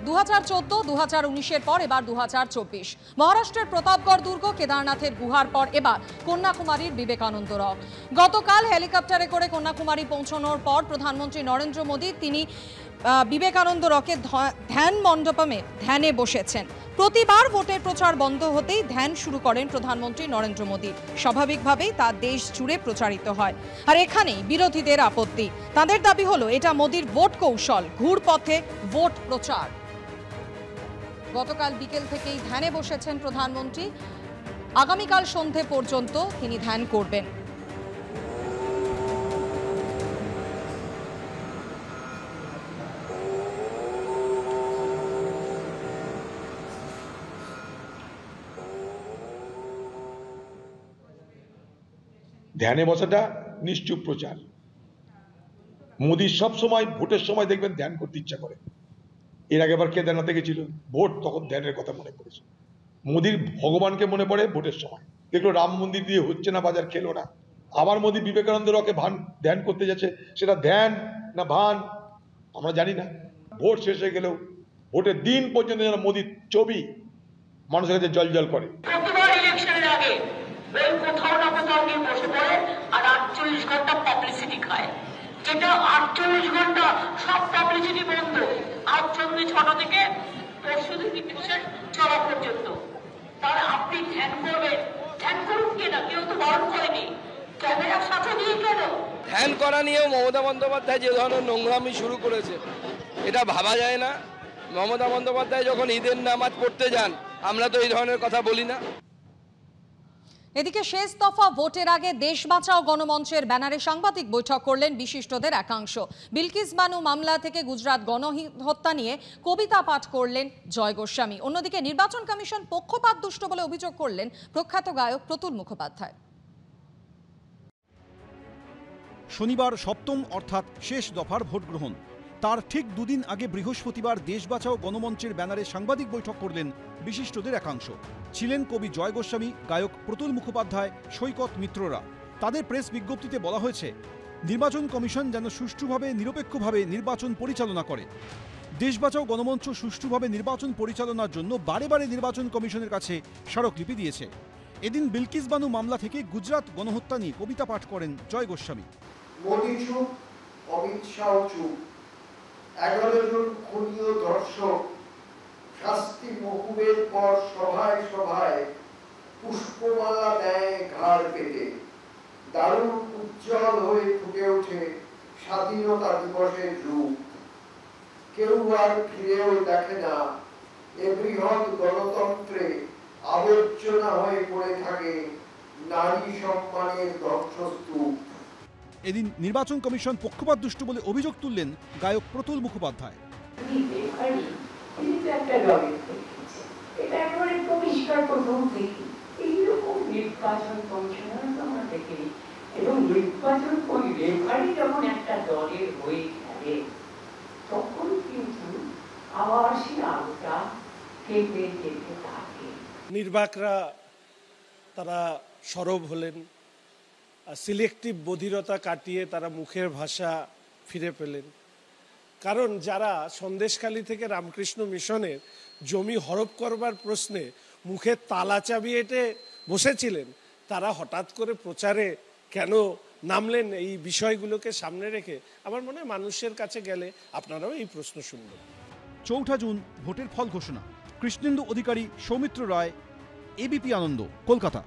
2014, 2019-এর পর এবার 2024। মহারাষ্ট্রের প্রতাপগড় দুর্গ, কেদারনাথের গুহার পর এবার কন্যাকুমারীর বিবেকানন্দ রক। গতকাল হেলিকপ্টারে করে কন্যাকুমারী পৌঁছানোর পর প্রধানমন্ত্রী নরেন্দ্র মোদী তিনি বিবেকানন্দ রকের ধ্যান মণ্ডপমে ধ্যানে বসেছেন। প্রতিবার ভোটের প্রচার বন্ধ হতেই ধ্যান শুরু করেন প্রধানমন্ত্রী নরেন্দ্র মোদী। স্বাভাবিকভাবেই তা দেশ জুড়ে প্রচারিত হয়। আর এখানেই বিরোধীদের আপত্তি। তাদের দাবি হলো এটা মোদীর ভোট কৌশল, ঘুরপথে ভোট প্রচার। গতকাল বিকেল থেকেই ধ্যানে বসেছেন প্রধানমন্ত্রী। আগামীকাল সন্ধে পর্যন্ত তিনি ধ্যান করবেন। ধ্যানে বসাটা নিশ্চুপ প্রচার। মোদী সব সময় ভোটের সময় দেখবেন ধ্যান করতে ইচ্ছা করে। এর আগে আবার কেদারনাথে গেছিল, ভোট তখন ধ্যানের কথা মনে পড়েছে। মোদীর ভগবানকে মনে পড়ে ভোটের সময়। দেখলো রাম মন্দির দিয়ে হচ্ছে না, বাজার খেলো না, আবার মোদী বিবেকানন্দ রকে ধ্যান করতে যাচ্ছে। সেটা ধ্যান না ভান আমরা জানি না। ভোট শেষ হয়ে গেলেও ভোটের দিন পর্যন্ত যেন মোদীর ছবি মানুষের কাছে জল করে। কোথাও না কোথাও গিয়ে বসে পড়ে আর 48 ঘন্টা পাবলিসিটি খায়। যেটা 48 ঘন্টা সব পাবলিসিটি বন্ধ। আজ সন্ধ্যে 6টা থেকে পরশুদিন চলা পর্যন্ত। তাহলে আপনি ধ্যান করবেন, ধ্যান করুন কিনা, কেউ তো বারণ করেনি। ক্যামেরার সাথে নিয়ে কেন ধ্যান করা নিয়েও মমতা বন্দ্যোপাধ্যায় যে ধরনের নোংরামি শুরু করেছে, এটা ভাবা যায় না। মমতা বন্দ্যোপাধ্যায় যখন ঈদের নামাজ পড়তে যান, আমরা তো এই ধরনের কথা বলি না। এদিকে শেষ দফা ভোটের আগে দেশ বাঁচাও গণমঞ্চের ব্যানারে সাংবাদিক বৈঠক করলেন বিশিষ্টদের একাংশ। বিলকিস বানু মামলা থেকে গুজরাট গণহত্যা নিয়ে কবিতা পাঠ করলেন জয় গোস্বামী। অন্যদিকে নির্বাচন কমিশন পক্ষপাত দুষ্ট বলে অভিযোগ করলেন প্রখ্যাত গায়ক প্রতুল মুখোপাধ্যায়। শনিবার সপ্তম অর্থাৎ শেষ দফার ভোট গ্রহণ। তার ঠিক দুদিন আগে বৃহস্পতিবার দেশ বাঁচাও গণমঞ্চের ব্যানারে সাংবাদিক বৈঠক করলেন বিশিষ্টদের একাংশ। ছিলেন কবি জয় গোস্বামী, গায়ক প্রতুল মুখোপাধ্যায়, সৈকত মিত্ররা। তাদের প্রেস বিজ্ঞপ্তিতে বলা হয়েছে, নির্বাচন কমিশন যেন সুষ্ঠুভাবে নিরপেক্ষভাবে নির্বাচন পরিচালনা করে। দেশ বাঁচাও গণমঞ্চ সুষ্ঠুভাবে নির্বাচন পরিচালনার জন্য বারে বারে নির্বাচন কমিশনের কাছে স্মারকলিপি দিয়েছে। এদিন বিলকিস বানু মামলা থেকে গুজরাট গণহত্যা নিয়ে কবিতা পাঠ করেন জয় গোস্বামী। মোদী চুপ, অমিত শাহ চুপ, 11 জন খুনীয় দর্শক শাস্তি মকুবের পর সভায় সভায় পুষ্পমালা দেয় ঘাড় পেতে। দারুণ উজ্জ্বল হয়ে ফুটে ওঠে স্বাধীনতা দিবসের রূপ। কেউ আর ফিরেও দেখে না এ বৃহৎ গণতন্ত্রে আবর্জনা হয়ে পড়ে থাকে নারী সম্মানের ধ্বংসস্তূপ। এদিন নির্বাচন কমিশন পক্ষপাত দুষ্ট বলে অভিযোগ তুললেন গায়ক প্রতুল মুখোপাধ্যায়। এবং নির্বাচন ওই রেফারি যখন একটা দলের হয়ে খেলে, তখন কিন্তু আবার সেই আলোটা কেঁপে কেঁপে থাকে। নির্বাকরা তারা সরব হলেন, সিলেক্টিভ বধিরতা কাটিয়ে তারা মুখের ভাষা ফিরে পেলেন। কারণ যারা সন্দেশখালী থেকে রামকৃষ্ণ মিশনের জমি হরপ করবার প্রশ্নে মুখে তালা চাবি এঁটে বসেছিলেন, তারা হঠাৎ করে প্রচারে কেন নামলেন? এই বিষয়গুলোকে সামনে রেখে আমার মনে হয় মানুষের কাছে গেলে আপনারাও এই প্রশ্ন শুনবেন। 4 জুন ভোটের ফল ঘোষণা। কৃষ্ণেন্দু অধিকারী, সৌমিত্র রায়, এবিপি আনন্দ, কলকাতা।